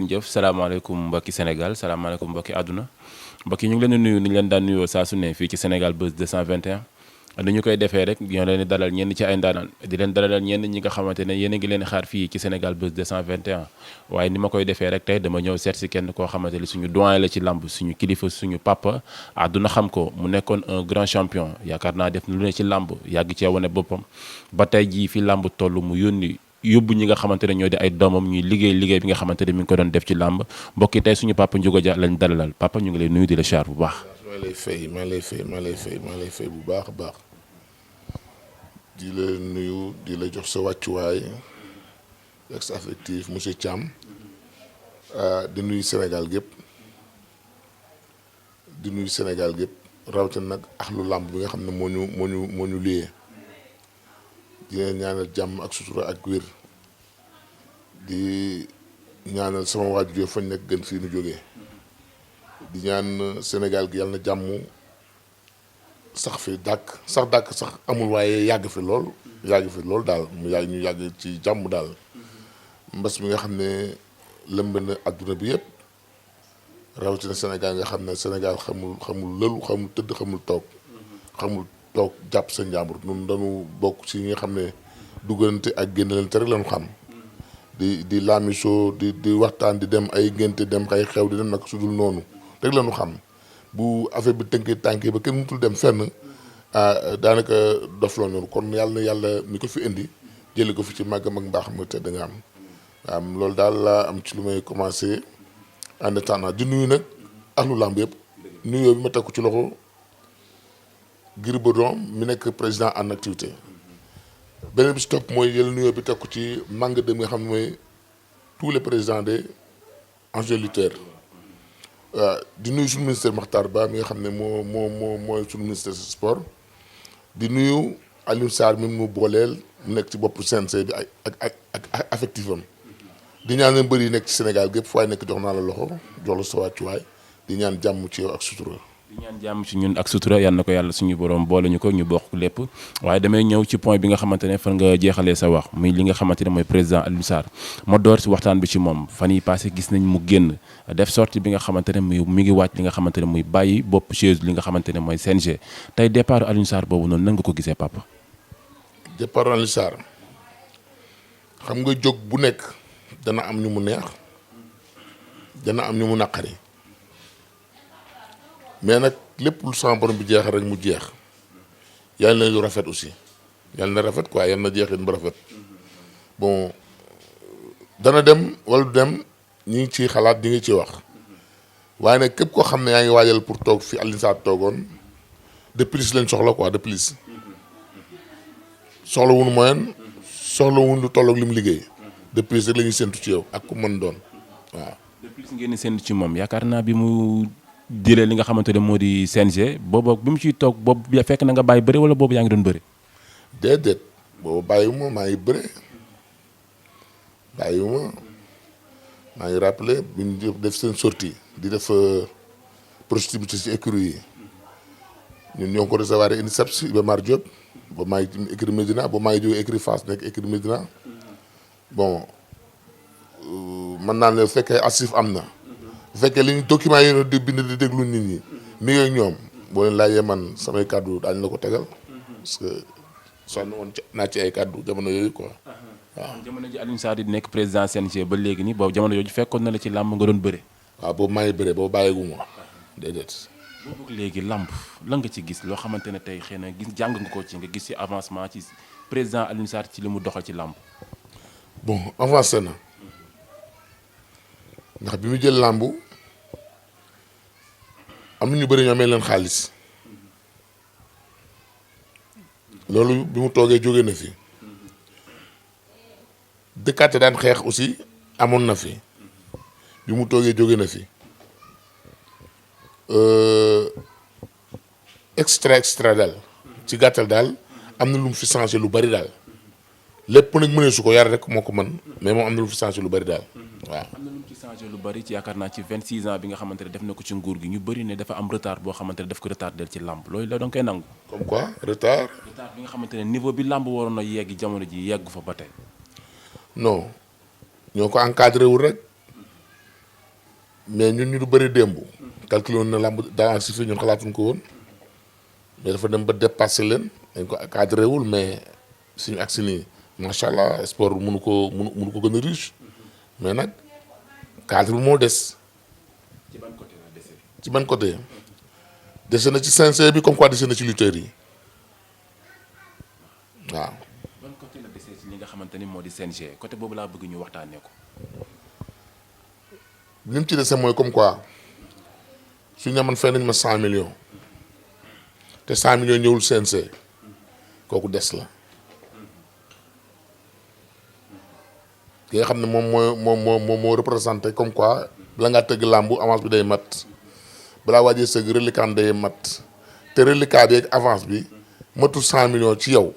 jëf salaamaaleykum mbokki Sénégal salaamaaleykum mbokki àdduna mbokk yi ñu ngi leen di nuyu ni ñu leen daan nuyoo saa su ne fii ci Sénégal Buzz 221 ni ñu koy defee rek ñoo leen di dalal ñenn ci ay ndaanaan di leen dalalal ñenn ñi nga xamante ne yéen a ngi leen xaar fii ci Sénégal Buzz 221 waaye ni ma koy defee rek tey dama ñëw seet si kenn koo xamante ne suñu doyen la ci làmb suñu kilifa suñu papa àdduna xam ko mu nekkoon un grand champion yaakaar naa def lu ne ci làmb yàgg cee wane boppam ba tey jii fi làmb toll mu yóbbu ñi nga xamante ne ñoo di ay doomam ñuy liggéey bi nga xamante ne mi ngi ko doon def ci làmb mbokk yi tey suñu papa Ndiouga Dia lañ dalalal papa ñu ngi lay nuyu di la char bu baax. maa lay fay bu baax a baax di la nuyu di la jox sa wàccuwaay ex affectif monsieur Thiam di nuyu Sénégal gépp rawatina nag axlu làmb bi nga xam ne moo ñu liyee di leen ñaanal jàmm ak sutura ak wér di ñaanal sama waajur fañ nekk gën fii nu jógee di ñaan Sénégal gi yàlla na jàmm sax fi dàkk sax amul waaye yàgg fi lool daal mu yàgg ñu yàgg ci jàmm daal mbas mi nga xam ne lëmb na adduna bi yëpp rawatina Sénégal nga xam ne Sénégal xamul lëlu xamul tëdd xamul toog jàpp sa njàmbur ñun dañu bokk ci ñi nga xam ne dugalante ak génnalante rek lañu xam di laamisoo di waxtaan di dem ay ngénte dem ay xew di dem nag su dul noonu rek lañu xam bu affaire bi tënkee tànkee ba kenn mënatul dem fenn daanaka dof la noonu kon yàlla mi ko fi indi jële ko fi ci màggam ak mbaaxam nga te da nga am loolu daal laa am ci lu may commencé en attendant di nuyu nag ahlu làmb yëpp nuyoo bi ma teg ko ci loxo Gris Bordeaux mi nekk président en activité beneen bi si topp mooy yële nuyoo bi teg ko ci màng de mi nga xam ne mooy tous les présidents des anciens lutteurs di nuyu suñu ministère Makhtar Ba mi nga xam ne mooy suñu ministère du sport di nuyu Alioune Sarr mi mu booleel mu nekk ci bopp CNG bi ak affectif am di ñaan leen bëri yi nekk ci Sénégal gépp fu waay nekk jox naa la loxo jox la sa wàccuwaay di ñaan jàmm ci yow ak sutura. di ñaan jàmm ci ñun ak sutura yal na ko yàlla suñu borom boole ñu ko ñu bokk lépp waaye damay ñëw ci point bi nga xamante ne fan nga jeexalee sa wax muy li nga xamante ne mooy président Alioune Sarr ma door si waxtaan bi ci moom fan yi passé gis nañ mu génn def sortie bi nga xamante ne mi ngi wàcc li nga xamante ne muy bàyyi bopp chaise li nga xamante ne mooy CNG tey départ Alioune Sarr boobu noonu nan nga ko gisee papa. départ Alioune Sarr xam nga jóg bu nekk dana am ñu mu neex dana am ñu mu naqari. mais nag lépp lu sama borom bi jeexal rek mu jeex yàlla na lu rafet aussi yàlla na rafet quoi yàlla na jeexin bu rafet bon dana dem wala du dem ñi ngi ciy xalaat ñi ngi ciy wax waaye nag képp koo xam ne yaa ngi waajal pour toog fi Alioune Sarr toogoon de plus lañ soxla quoi de plus soxla wuñu moyen soxla wuñu lu tolloog li mu liggéey de plus rek la ñuy séntu ci yow ak ku mën doon waaw. de plus ngeen di séntu ci moom yaakaar naa bi mu jëlee li nga xamante ne moo di CNG boobu bi mu ciy toog boobu fekk na nga bàyyi bëri wala boobu yaa ngi doon bëri. déedéet boobu bàyyiwuma maa ngi bëre bàyyiwuma maa ngi rappelé bi ñu def seen sortie di def prostitution ci écurie yi ñun ñoo ngi ko recevoir indi SAPS Iba Mar Diop boobu maa ngi écurie Médina boobu maa ngi jógee écurie Fass nekk écurie Médina bon mën naa ne bu fekkee asif am na. bu fekkee li ñu document yi di bind di déglu nit ñi mi ngi ak ñoom boo leen laajee man samay kàddu daañu la ko tegal parce que sonn woon naa ci ay kàddu jamono yooyu quoi waaw. jamono ji Alioune Sarr di nekk président CNG ba léegi nii boobu jamono yooyu fekkoon na la ci làmb nga doon bëre. waaw boobu maa ngi bëre boobu bàyyeegu ma déedéet. boobu léegi làmb lan nga ci gis loo xamante ne tey xëy na gis jàng nga ko ci nga gis ci avancement ci président Alioune Sarr ci li mu doxal ci làmb. bon avancé na ndax bi mu jël làmb. am na ñu bëri ñoo amee leen xaalis loolu bi mu toogee jóge na fi dëkkaate daan xeex aussi amoon na fi bi mu toogee jóge na fi extra daal ci gàttal daal am na lu mu fi changé lu bari daal lépp nag mënee su ko yar rek moo ko mën mais moom am na lu mu fi changé lu bari daal waaw. changé lu bari ci yaakaar naa ci 26 ans bi nga xamante ne def na ko ci nguur gi ñu bëri ne dafa am retard boo xamante ne daf ko retardé ci làmb loolu la da nga koy nangu. comme quoi retard. retard bi nga xamante ne niveau bi làmb waroon a yegg jamono ji yeggu fa ba tey. non ñoo ko encadré wul rek mais ñun ñu du bëri démb calculé woon na làmb daa si fi ñun xalaatuñ ko woon mais dafa dem ba dépassé leen dañ ko cadré wul mais suñu agsi nii macha allah sport mënu ko gën a riche mais nag cadre bi moo des. ci ban côté la dese. ci ban côté dese na ci CNG bi comme quoi dese na ci lutteurs yi waaw. ban côté la dese ci li nga xamante ni moo di CNG côté boobu laa bëgg ñu waxtaanee ko. li mu ci dese mooy comme quoi suñu ne man fay nañ ma 100 millions te 100 millions ñëwul CNG kooku des la ki nga xam ne moom moo représenté comme quoi bala ngaa tëgg làmbu avance bi day mat balaa waajee sëgg reliquat day mat te reliquat bi ak avance bi matul 100 millions ci yow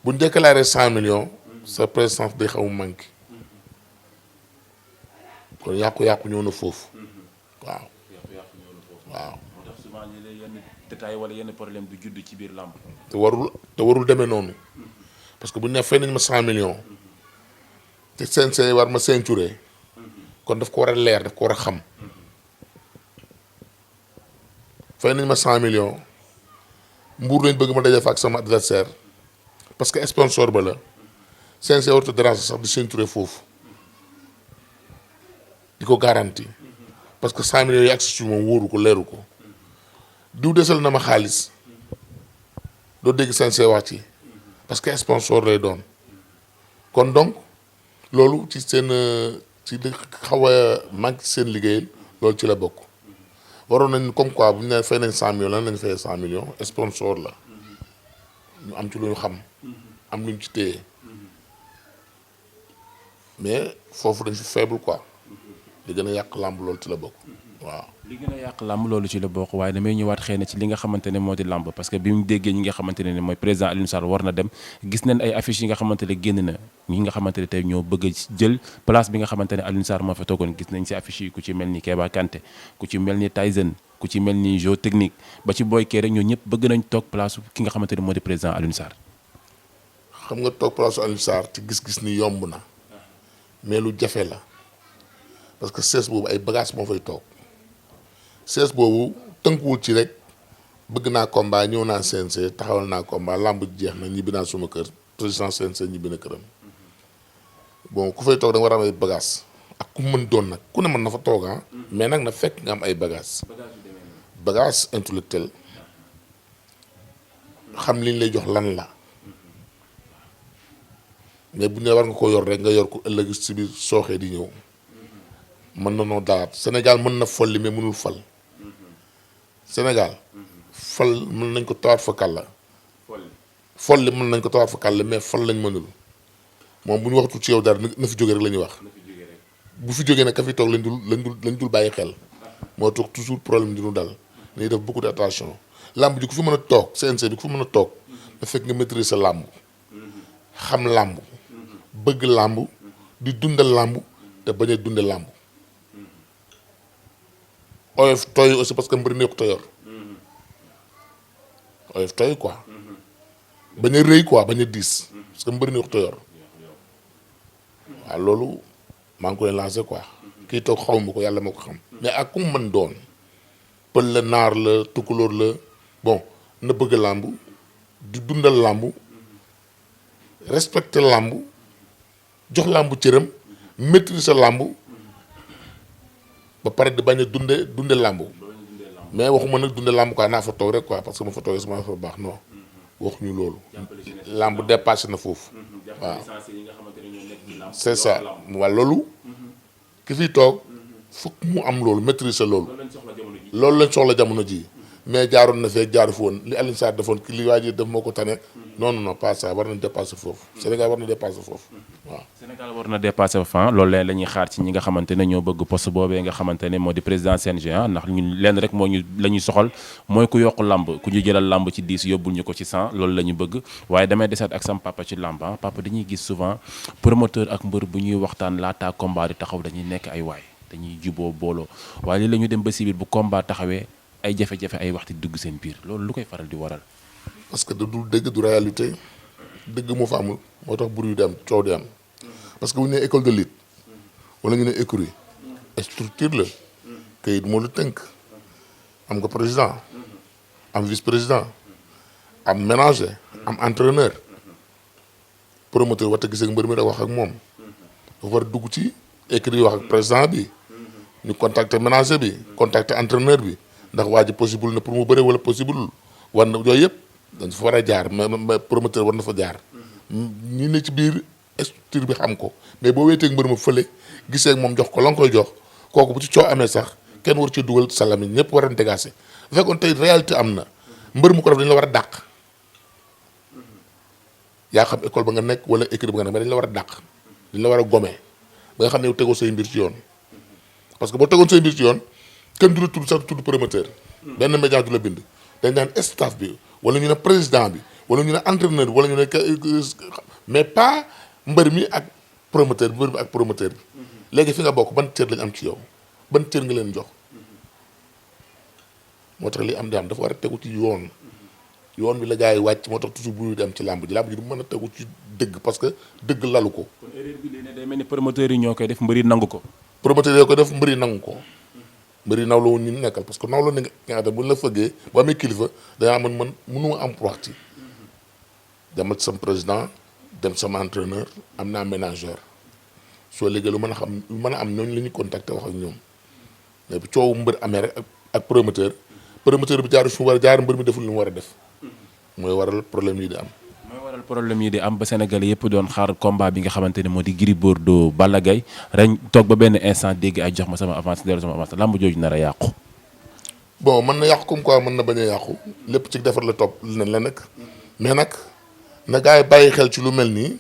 bu ñu déclaré 100 millions sa présence day xaw a manqué kon yàqu-yàqu ñëw na foofu waaw. yàqu-yàqu ñëw na foofu. waaw moo tax souvent ñu ne yenn détails wala yenn problème du judd ci biir làmb. te warul demee noonu parce que bu ñu nee fay nañ ma 100 millions te CNG war ma ceinturé kon daf ko war a leer daf ko war a xam fay nañ ma 100 millions mbuur lañ bëgg ma daje fa ak sama adversaire parce que sponsor ba la CNG warut a déranger sax di ceinturé foofu di ko garanti parce que 100 millions yi ak si moom wóoru ko leeru ko diw desal na ma xaalis doo dégg CNG wax ci parce que sponsor lay doon kon donc loolu ci seen ci li xaw a manqué seen liggéey loolu ci la bokk waroon nañ comme quoi bu ñu nee fay nañ 100 millions lan lañ fay 100 millions sponsor la ñu am ci lu ñu xam am lu ñu ci téye mais foofu dañ fi faible quoi li gën a yàq làmb loolu ci la bokk waaw. li gën a yàq làmb loolu ci la bokk waaye damay ñëwaat xëy na ci li nga xamante ne moo di làmb parce que bi mu déggee ñi nga xamante ne mooy président Alioune Sarr war na dem gis nañ ay affiches yi nga xamante ne génn na ñi nga xamante ne tey ñoo bëgg a jël place bi nga xamante ne Alioune Sarr moo fa toogoon gis nañ si affiches yi ku ci mel ni Kéba Kanté ku ci mel ni Tyson ku ci mel ni Joe Technique ba ci Boy Kéré ñoo ñëpp bëgg nañ toog place ki nga xamante ne moo di président Alioune Sarr. xam nga toog place Alioune Sarr ci gis-gis ni yomb na mais lu jafe la parce que sees boobu ay bagages moo fay toog sees boobu tënkuwul ci rek bëgg naa combat ñëw naa CNG taxawal naa combat làmb jeex na ñibbi naa suma kër président CNG ñibbi na këram bon ku fay toog da nga war a am ay bagages ak ku mën doon nag ku ne mën na fa toog ah mais nag na fekk nga am ay bagages bagage intellectuel xam liñ lay jox lan la mais bu ñu war nga ko yor rek nga yor ko ëllëg si biir sooxee di ñëw mën na noo daal Sénégal mën na folli mais mënul fal Sénégal fal mën nañ ko tawaat fa kàlla folli mën nañ ko tawaat fa kàlla mais fal lañ mënul moom bu ñu waxtu ci yow dara na fi jóge rek la ñuy wax bu fi jógee nag ka fi toog lañ dul bàyyi xel moo tax toujours problème di ñu dal dañuy def beaucoup d'attention làmb ji ku fi mën a toog CNG bi ku fi mën a toog da fekk nga maîtriser sa làmb xam làmb bëgg làmb di dundal làmb te bañ a dunde làmb oyof tooy aussi parce que mbëri neeku te yor oyof tooy quoi bañ a rëy quoi bañ a diis parce que mbëri neeku te yor waaw loolu maa ngi koy lancé quoi kii toog xaw ma ko yàlla ma ko xam mais ak ku mu mën doon pël la naar la tukulóor la bon na bëgg làmb di dundal làmb respecter làmb jox làmb cëram maîtriser làmb ba pare di bañ a dunde làmb mais waxuma nag dunde làmb quoi naa fa toog rek quoi parce que ma fa toogee sama fa baax non waxuñu loolu làmb dépassé na foofu waaw c'est ça waaw loolu ki fiy toog fokk mu am loolu maîtriser loolu lañ soxla jamono ji mais jaaroon na fee jaaru fi woon li Alioune Sarr defoon li waa ji def moo ko tane non pas ça war na dépasser foofu Sénégal war na dépasser foofu waaw. Sénégal war na dépasser fan loolu leen la ñuy xaar ci ñi nga xamante ne ñoo bëgg poste boobee nga xamante ne moo di président CNG ndax ñun leen rek moo ñu la ñuy soxal mooy ku yokk làmb ku ñu jëlal làmb ci 10 yóbbul ñu ko ci 100 loolu la ñu bëgg waaye damay desaat ak sam papa ci làmb papa dañuy gis souvent promoteur ak mbër bu ñuy waxtaan laataa combat di taxaw dañuy nekk ay waay dañuy juboo booloo waaye li la ñu dem ba si biir bu combat taxawee ay jafe-jafe ay waxti dugg seen biir loolu lu koy faral di waral. parce que du dëgg du réalité dëgg moo fa amul moo tax bruit di am coow di am parce que bu ñu nee école de lutte wala ñu ne écurie structure la kayit moo lu tënk am nga président am vice président am ménager am entraîneur promoteur war a gis ak mbër mi da wax ak moom dafa war a dugg ci écrit wax ak président bi ñu contacter ménager bi contacter entraîneur bi ndax waa ji possible na pour mu bëre wala possible war na yooyu yëpp dañ fa war a jaar mais promoteur war na fa jaar ñi ne ci biir structure bi xam ko mais boo wéeteeg mbër ma fële gisee ak moom jox ko la nga koy jox kooku bu ci coow amee sax kenn war ci dugal salami ñëpp war a dégager bu fekkoon tey réalité am na mbër mu ko def dañu la war a dàq yaa xam école ba nga nekk wala équipe ba nga nekk mais dañu la war a dàq dañu la war a gome ba nga xam ne yow tegoo say mbir ci yoon parce que boo tegoon say mbir ci yoon kenn du la tudd sax tudd promoteur benn média du la bind dañ naan staff bi wala ñu ne président bi wala ñu ne entraîneur bi wala ñu ne mais pas mbër mi ak promoteur bi léegi fi nga bokk ban cër lañ am ci yow ban cër nga leen jox moo tax li am di am dafa war a tegu ci yoon bi la gars yi wàcc moo tax toujours bu dem ci làmb ji du mën a tegu ci dëgg parce que dëgg lalu ko. kon erreur bi léegi day mel ni promoteurs yi ñoo koy def mbëri nangu ko. promoteurs yi ñoo koy def mbëri nangu ko mbëri naw la woon ñu nekkal parce que naw la ni nga xam bu ñu la fëggee boo amee kilifa dangaa man mënu am wax ci demal ci sama président dem sama entraîneur am naa ménageur soo léegi lu mën a am ñooñu la ñuy contacter wax ak ñoom mais bu coowu mbër amee rek ak promoteur bi jaarul fi mu war a jaar mbër mi deful li mu war a def mooy waral problème yi di am. mooy waral problème yi di am ba Sénégal yëpp doon xaar combat bi nga xamante ne moo di Gris Bordeaux Balla Gaye ren toog ba benn instant dégg ay jox ma sama avance dellu sama avance lamb jooju nar a yàqu. bon mën na yàqu comme quoi mën na bañ a yàqu lépp ci defar la topp la nekk mais nag na gars yi bàyyi xel ci lu mel nii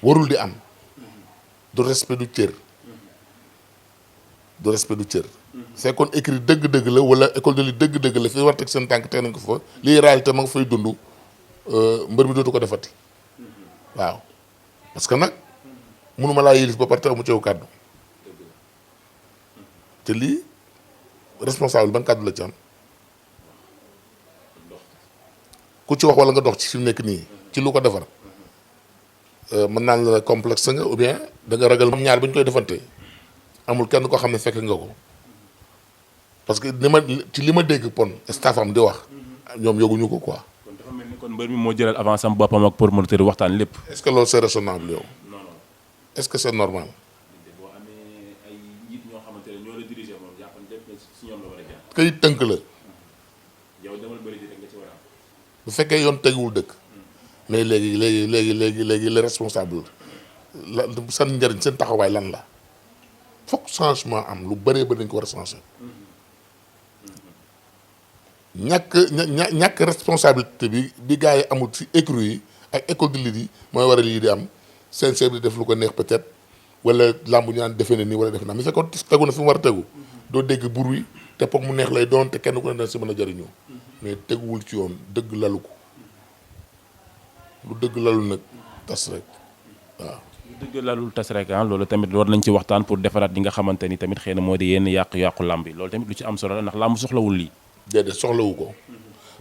warul di am du respect du cër fekkoon écrit dëgg-dëgg la wala école de li dëgg-dëgg la fi war teg seen tànk teg nañ ko fa lii réalité ma nga fay dund mbër mi dootu ko defati waaw parce que nag mënuma laa yilif ba pare te amu ceew kàddu te lii responsable ban kàddu la ci am ku ci wax wala nga dox ci fi mu nekk nii ci lu ko defar mën naan la complexe nga ou bien da nga ragal ñaar ba ñu koy defante amul kenn koo xam ne fekk nga ko parce que li ma dégg pon staff am di wax ñoom yóguñu ko quoi. kon dafa mel ni kon mbër mi moo jëlal avance am boppam ak promoteur waxtaan lépp. est-ce que loolu c'est raisonnable yow. non est-ce que c'est normal. boo amee ay njiit ñoo xamante ne ñoo la diriger moom jàpp na lépp si ñoom la war a jaar. kay tënk la. yow demal bëri ji rek nga ci war a am. bu fekkee yoon teguwul dëkk. mais léegi le responsable la seen njëriñ seen taxawaay lan la fokk changement am lu bëree ba dañ ko war a changer. ñàkk responsabilité bi gars yi amul ci écurie yi ak école de lutte yi mooy waral lii di am CNG bi def lu ko neex peut-être wala làmb ñu naan defe na nii wala defe naa mais fekkoon tegu na fi mu war a tegu doo dégg bruit te poog mu neex lay doon te kenn ku ne dana si mën a jëriñoo mais teguwul ci yoon dëgg lalu ko lu dëgg lalul nag tas rek waaw. lu dëgg lalul tas rek loolu tamit war nañ ci waxtaan pour defaraat li nga xamante ni tamit xëy na moo di yenn yàqu-yàqu làmb yi loolu tamit lu ci am solo la ndax làmb soxlawul lii. déedéet soxlawu ko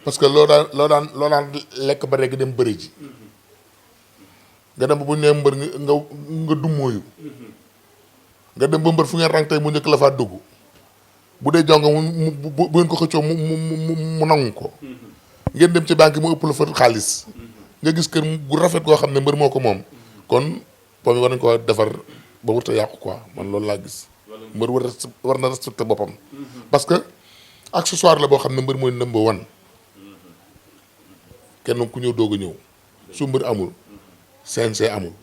parce que loo daan lekk ba rek dem bëri ji nga dem ba bu ñu nee mbër nga dummóoyu nga dem ba mbër fu ngeen rang tey mu njëkk la faa dugg bu dee jonga bu ngeen ko xëccoo mu nangu ko ngeen dem ci banque mu ëpp la fa xaalis nga gis kër gu rafet goo xam ne mbër moo ko moom kon pomme yi war nañ ko defar ba wurta yàqu quoi man loolu laa gis mbër war na respecté boppam parce que accessoire la boo xam ne mbër mooy number one kenn ku ñëw doog a ñëw su mbër amul CNG amul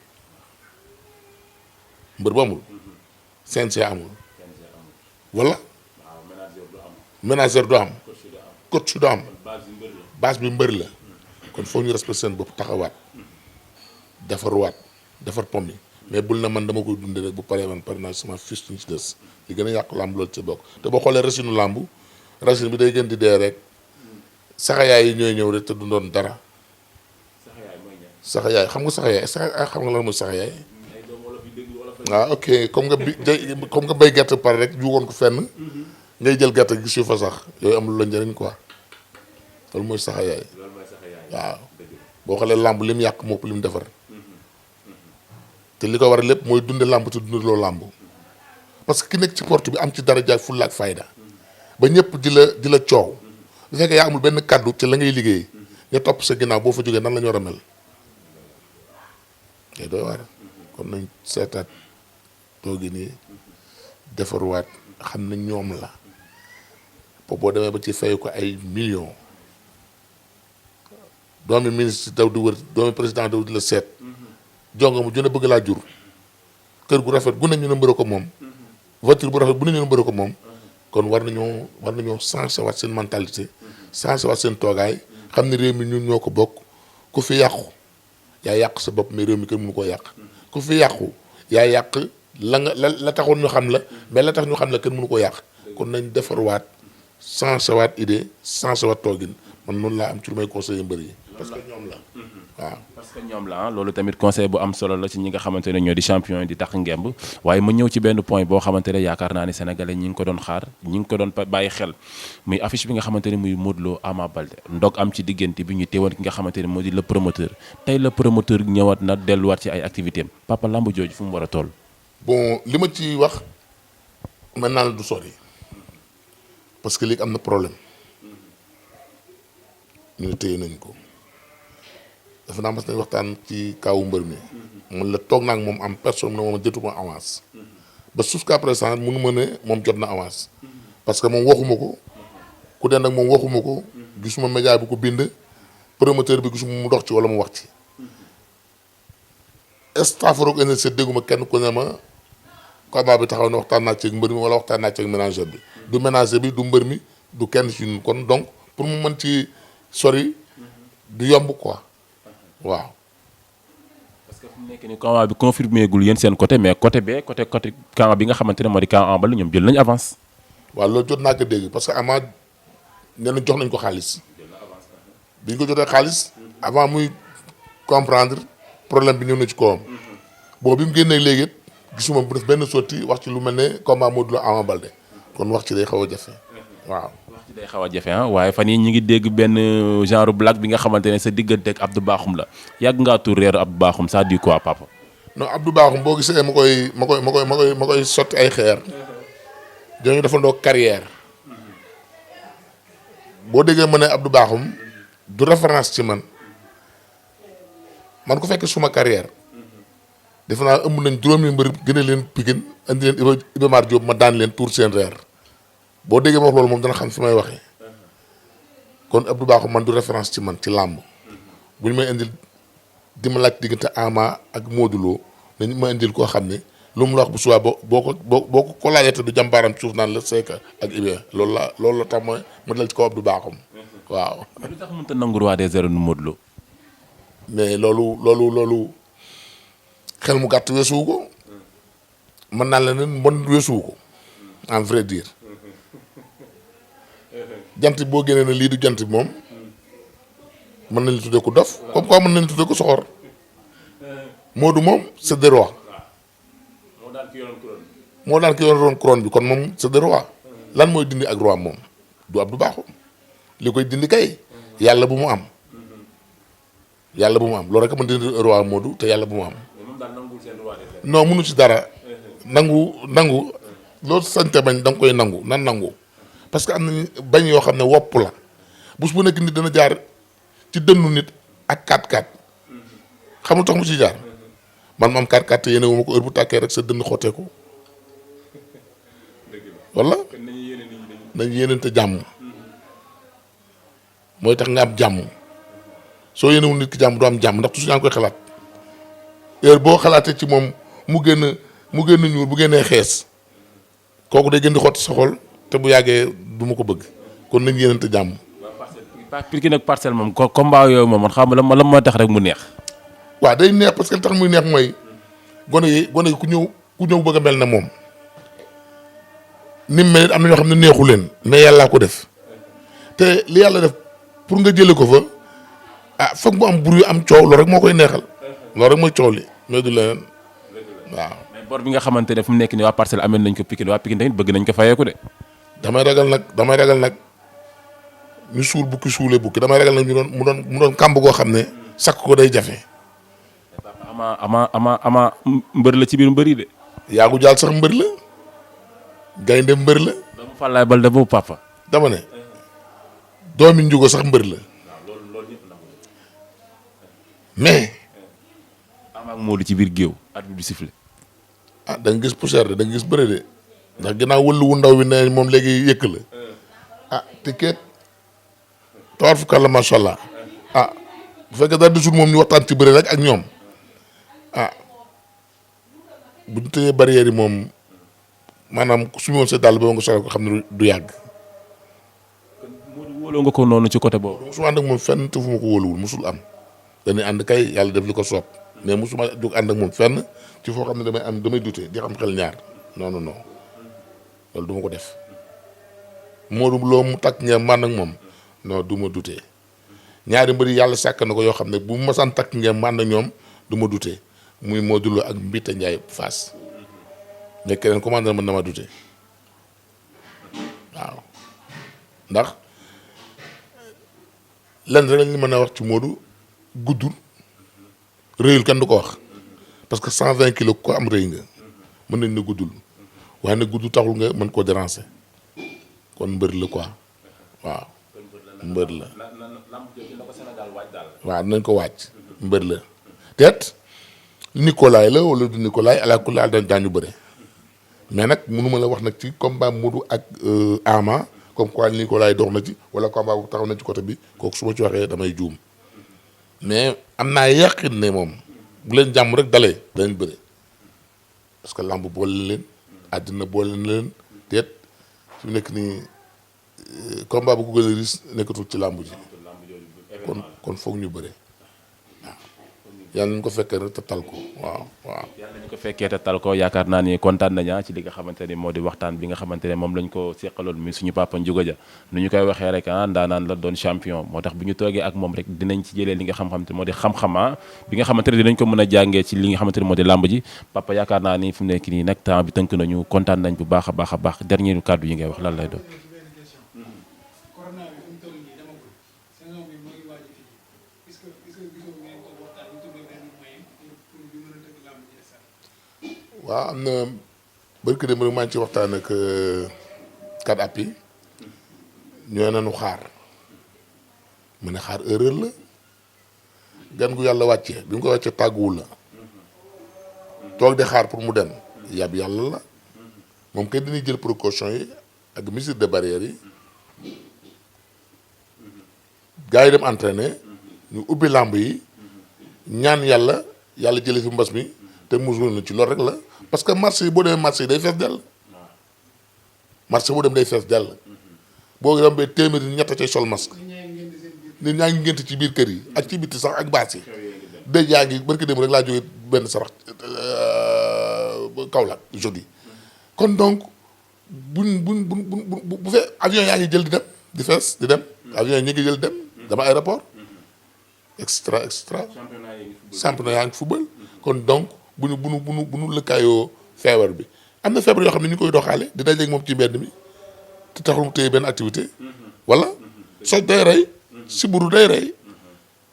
mbër bu amul CNG amul wala ménagère du am coach du am base bi mbër la kon foog ñu respecté seen bopp taxawaat defar pom yi mais bul na man dama koy dundee rek bu paree man pare naa sama fis ñu ci des li gën a yàqu làmb loolu ci bokk te boo xoolee racine làmb racine bi day gën di dee rek saxayaay yi ñooy ñëw rek te du doon dara saxayaay xam nga saxayaay xam nga lan mooy saxayaay waaw ok comme nga béy gerte pare rek jugoon ko fenn ngay jël gerte gi suuf fa sax yooyu amul la njëriñ quoi loolu mooy saxayaay waaw boo xoolee làmb li mu yàq mopp li mu defar te li ko war a lépp mooy dunde làmb te dunde loo làmb parce que ki nekk ci porte bi am ci daraja ak fulla ak fayda ba ñëpp di la coow bu fekkee yaa amul benn kaddu ci la ngay liggéey nga topp sa ginnaaw boo fa jógee nan la ñu war a mel te doy waar kon nañ seetaat toogi nii defaruwaat xam ne ñoom la boo demee ba ci fay ko ay millions doomi ministre daw di wër doomi président daw di la seet jonga mu jën a bëgg laa jur kër gu rafet gu ne ñu ne mbëre ko moom voiture bu rafet bu ne ñu ne mbëre ko moom kon war nañoo changé waat seen mentalité changé waat seen toogaay xam ne réew mi ñun ñoo ko bokk ku fi yàqu yaa yàq sa bopp mais réew mi kenn mënu koo yàq ku fi yàqu yaa yàq la taxoon ñu xam la mais la tax ñu xam la kenn mënu koo yàq kon nañ defarwaat changé waat idée changé waat toogin man noonu laa am ci lu may conseillé mbër yi parce que ñoom la waaw parce que ñoom la loolu tamit conseil bu am solo la ci ñi nga xamante ne ñoo di champion yi di tax ngemb waaye ma ñëw ci benn point boo xamante ne yaakaar naa ne sénégalais ñi ngi ko doon xaar ñi ngi ko doon bàyyi xel muy affiche bi nga xamante ne muy Modou Lo Ama Baldé ndog am ci diggante bi ñu teewoon ki nga xamante ne moo di le promoteur tey le promoteur ñëwaat na delluwaat ci ay activité am papa lamb jooju fu mu war a toll. bon li ma ci wax mën naa la du sori parce que léegi am na problème ñu ne téye nañ ko dafa naa mas nañ waxtaan ci kaawu mbër mi man la toog naa ak moom am personne ne moom jotuma avance ba jusqu'à présent mënu ma ne moom jot na avance parce que moom waxuma ko ku den nag moom waxuma ko gisuma média bi ko bind promoteur bi gisuma mu dox ci wala mu wax ci staff Rock Énergie dégguma kenn ku ne ma combat bi taxaw na waxtaan naa ci ak mbër mi wala waxtaan naa ci ak ménager bi du ménager bi du mbër mi du kenn ci ñun kon donc pour mu mën ci sori du yomb quoi waaw. parce que fu mu nekk nii combat bi confirmé gul yéen seen côté mais côté camp bi nga xamante ne moo di camp Ama Baldé ñoom jël nañu avance. waaw loolu jot naa ko dégg parce que Ama nee na jox nañ ko xaalis bi ñu ko jotee xaalis avant muy comprendre problème bi ñëw na ci kawam bon bi mu génnee léegi gisuma bu def benn sotti wax ci lu mel ne combat Modou Lo Ama Baldé kon wax ci day xaw a jafe waaw. day xaw a jafe waaye fan yi ñu ngi dégg benn genre blague bi nga xamante ne sa diggante ak Abdou Bakhoum la yàgg ngaa tur reeru Abdou Bakhoum ça dit quoi papa. non Abdou Bakhoum boo gisee ma koy sotti ay xeer dañuy defandoo carrière boo déggee ma ne Abdou Bakhoum du référence ci man ku fekk suma carrière defe naa ëmb nañ juróomi mbër gën a leen Pikine andi leen Iba Mar Diop ma daan leen tuur seen reer boo déggee ma wax loolu moom dana xam fi may waxee kon Abdou Bakhoum man du référence ci man ci làmb bu ñu may indil di ma laaj diggante Ama ak Modou Lo nañu ma indil koo xam ne lu mu la wax bu subaa boo ko laajee te du jàmbaaram suuf naan la Seka ak Iba loolu la tax ma dal ci kaw Abdou Bakhoum waaw. lu tax mënut a nangu roi des arènes Modou Lo. mais loolu xel mu gàtt weesuwu ko mën naa la ne mbon weesuwu ko en vrai dire. jant boo génnee ne lii du jant bi moom mën nañu tuddee ko dof comme quoi mën nañu tuddee ko soxor Modou moom c'est de roi moo daan ki yoroon couronne bi kon moom c'est de roi lan mooy dindi ak roi moom du Abdou Bakhoum li koy dindi kay yàlla bu mu am loolu rek mën dindi roi Modou te yàlla bu mu am non mënu ci dara nangu loolu sañte bañ da nga koy nangu parce que am nañu bañ yoo xam ne wopp la bés bu nekk nit dana jaar ci dënnu nit ak 4x4 xamul tax mu ci jaar man ma am 4x4 te yéene wu ma ko heure bu tàkkee rek sa dënn xotteeku wala nañ yéenante jàmm mooy tax nga am jàmm soo yéenewul nit ki jàmm doo am jàmm ndax toujours yaa ngi koy xalaat heure boo xalaatee ci moom mu génn ñuul bu génnee xees kooku day gën di xotti sa xol te bu yàggee du ma ko bëgg kon nañ yéenante jàmm. Pikine ak Parcelles moom combat yooyu moom man xam la moo tax rek mu neex. waaw day neex parce que li tax muy neex mooy gone yi ku ñëw bëgg a mel na moom ni mu mel am na ñoo xam ne neexu leen mais yàllaa ko def te li yàlla def pour nga jëlee ko fa foog mu am bruit am coow loolu rek moo koy neexal loolu rek mooy coow li mais du leneen waaw. mais bor bi nga xamante ne fu mu nekk nii waa Parcelles amee nañ ko Pikine waa Pikine tamit bëgg nañ ko fayeeku de. damay ragal nag ñu suul bukki suulee bukki damay ragal nag mu doon kàmb goo xam ne sakk ko day jafe. ama mbër la ci biir mbër yi de. yaagu jaal sax mbër la gaynde mbër la. doomu Fallaye Balde boobu papa. dama ne doomi njugo sax mbër la mais Ama ak Modou ci biir géew at bi sifflé da nga gis poussière de da nga gis bëre de ndax ginnaaw wëllu wu ndaw bi ne moom léegi yëkk la te keet toor fu kàlla macha allah bu fekkee daal desul moom ñu waxtaan ci bëre rek ak ñoom bu ñu tëjee barrière yi moom maanaam su ñu woon sa dàll ba nga soxla ko xam ne du yàgg. Modou wóoloo nga ko noonu ci côté boobu. musuma ànd ak moom fenn te fu ma ko wóoluwul musul am dañuy ànd kay yàlla def li ko soob mais musuma jóg ànd ak moom fenn ci foo xam ne damay dute di xam xel ñaar non non non loolu du ma ko def Modou loo mu takk ngeen man ak moom non du ma dutee ñaari mbëri yàlla sàkk na ko yoo xam ne bu ma san takk ngeen man ak ñoom du ma dutee muy Modou Lo ak Mbita Ndiaye Fass mais keneen commandé man na ma dutee waaw ndax lenn rek lañ mën a wax ci Modou guddul rëyul kenn du ko wax parce que 120 kilos ko am rëy nga mën nañ ne guddul waaye nag guddul taxul nga mën koo déranger kon mbër la quoi waaw mbër la waaw nañ ko wàcc mbër la teet Nicolas la wala du Nicolas ala kulli daal daañu bëre mais nag mënuma la wax nag ci combat Modou ak Ama comme quoi Nicolas dox na ci wala combat bu taxaw na ci côté bi kooku su ma ci waxee damay juum mais am naa yàqin ne moom bu leen jàmm rek dalee danañ bëre parce que lamb boole leen àddina boole na leen teet fi mu nekk nii combat bu ko gën a risque nekkatul ci lamb ji kon foog ñu bëre waaw yàlla nañu ko fekkee rek te tal ko waaw. yàlla nañu ko fekkee te tal ko yaakaar naa ni kontaan nañu ci li nga xamante ni moo di waxtaan bi nga xamante ne moom lañ ko seqaloon mi suñu papa Ndiouga Dia nu ñu koy waxee rek ndaanaan la doon champion moo tax bu ñu toogee ak moom rek dinañ ci jëlee li nga xam-xam te moo di xam-xama bi nga xamante ne dinañ ko mën a jàngee ci li nga xamante ne moo di làmb ji papa yaakaar naa ni fi mu nekk nii nag temps bi tënk nañu kontaan nañ bu baax a baax dernier kàddu yi ngay wax lan lay doon. waaw am na barke de maa ngi ci waxtaan ak kat app yi ñoo nañu xaar mu ne xaar erreur la gan gu yàlla wàccee bi nga ko wàccee tàgguwul la toog di xaar pour mu dem yàb yàlla la moom kay dañuy jël précaution yi ak mesure de barrière yi gars yi dem entraîner ñu ubbi làmb yi ñaan yàlla jële fi mbas mi te musul na ci loolu rek la parce que marché yi boo demee marché yi day fees dell marché boo dem day fees dell boo dem ba téeméeri ñett cay sol masque nit ñaa ngi ngént ci biir kër yi ak ci bitti sax ak baas yi dëj yaa ngi barki dem rek laa jógee benn sarax Kaolack jeudi kon donc bu fee avion yaa ngi jël di dem di fees di dem avion yi ñu ngi jël di dem dama aéroport extra championnat yaa ngi football kon donc bu ñu lëkkaayoo feebar bi am na feebar yoo xam ne ñu koy doxaale di dajeeg moom ci mbedd mi te taxul mu téye benn activité wala soj day rey siburu day rey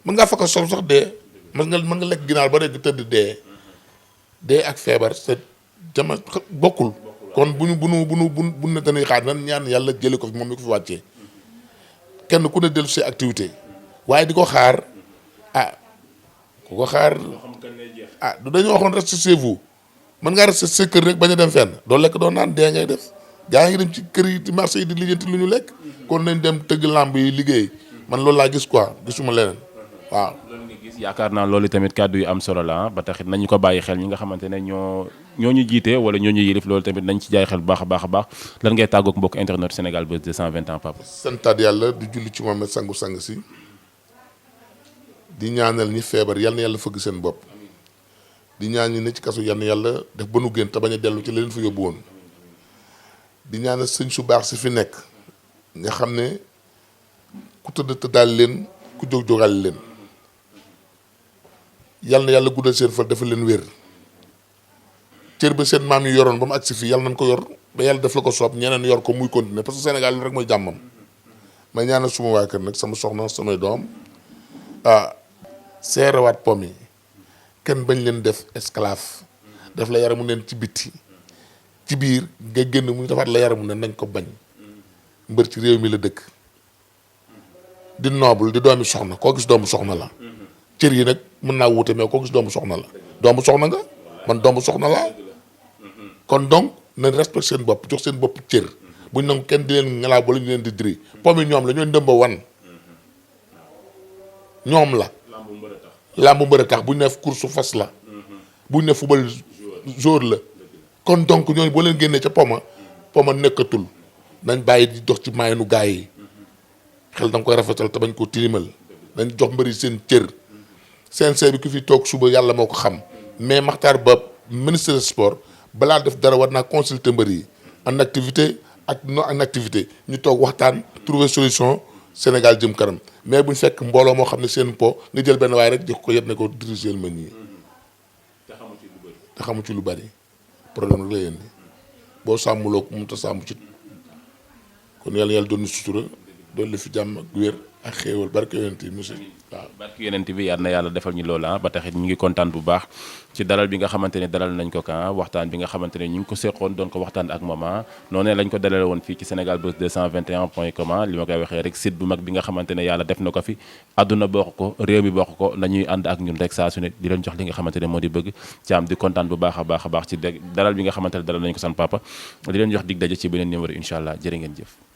mën ngaa fakka sol sax dee mën nga lekk ginaar ba rek tëdd dee ak feebar c'est jama bokkul kon bu ne dañuy xaar nan ñaan yàlla jële ko fi moom mi ko fi wàccee kenn ku ne dellu si activité waaye di ko xaar ku ko xaar du dañoo waxoon rester chez vous mën ngaa rester sa kër rek bañ a dem fenn doo lekk doo naan dee ngay def gaa ngi dem ci kër yi ci marché yi di lijjanti lu ñu lekk kon nañ dem tëgg làmb yi liggéey man loolu laa gis quoi gisuma leneen waaw. loolu nga gis yaakaar naa loolu tamit kàddu yu am solo la ba taxit nañu ko bàyyi xel ñi nga xamante ne ñoo ñu jiite wala ñoo ñu yilif loolu tamit nañ ci jaay xel bu baax a baax lan ngay tàggoog mbokk internet Sénégal Buzz 220 ans papa. santaat yàlla di julli ci Mohamed sangu-sang si di ñaanal ñi feebar yal na yàlla fëgg seen bopp di ñaan ñi ne ci kaso yal na yàlla def ba nu génn te bañ a dellu ci leen fa yóbbu woon di ñaanal sëñ su baax si fi nekk nga xam ne ku tëdd tëddaal leen ku jóg jógal leen yal na yàlla guddal seen fan dafa leen wér cër ba seen maam yi yoroon ba mu agsi fii yal nañ ko yor ba yàlla def la ko soob ñeneen yor ko muy continuer parce que Sénégal rek mooy jàmmam may ñaanal suma waa kër nag sama soxna samay doom seerewaat pom yi kenn bañ leen def esclave def la yaramu neen ci bitti ci biir nga génn mu defaat la yaramu neen nañ ko bañ mbër ci réew mi la dëkk di noble di doomi soxna koo gis doomu soxna la cër yi nag mën naa wuute mais koo gis doomu soxna la doomu soxna nga man doomu soxna laa kon donc nañ respecté seen bopp jox seen bopp cër buñ nangu kenn di leen ngalaa wala ñu leen di diri pomi ñoom la ñooy ndëmba wan ñoom la làmbu mbër a tax buñ ne course fas la buñ ne football jour la kon donc ñooñu boo leen génnee ca poma nekkatul nañ bàyyi di dox ci maayanu gaay yi xel da nga koy rafetal te bañ ko tilimal nañ jox mbëri seen cër CNG bi ku fi toog suba yàlla moo ko xam mais Makhtar Ba ministre des sports balaa def dara war naa consulter mbër yi en activité ak non en activité ñu toog waxtaan trouver solution Sénégal jëm kanam mais buñ fekk mbooloo moo xam ne seen po nga jël benn waaye rek jox ko yet ne ko diriger ma nii te xamu ci lu bari problème rek la yéen di boo sàmmuloo ko mënut a sàmm ci kon yàlla doon na sutura doon la fi jàmm ak wér ak xéewal barke yonent yi monsieur waaw barke yonent bi yal na yàlla defal ñu loolu ba taxit ñu ngi kontaan bu baax ci dalal bi nga xamante ne dalal nañ ko waxtaan bi nga xamante ne ñu ngi ko seqoon doon ko waxtaan ak maman noonu lañ ko dalale woon fii ci Sénégal Buzz 221.com li ma koy waxee rek site bu mag bi nga xamante ne yàlla def na ko fi àdduna bokk ko réew mi bokk ko nañuy ànd ak ñun rek saa su ne di leen jox li nga xamante ne moo di bëgg ci am di kontaan bu baax a baax ci dalal bi nga xamante ne dalal nañ ko san papa di leen jox dig daje ci beneen numéro incha allah jërë ngeen jëf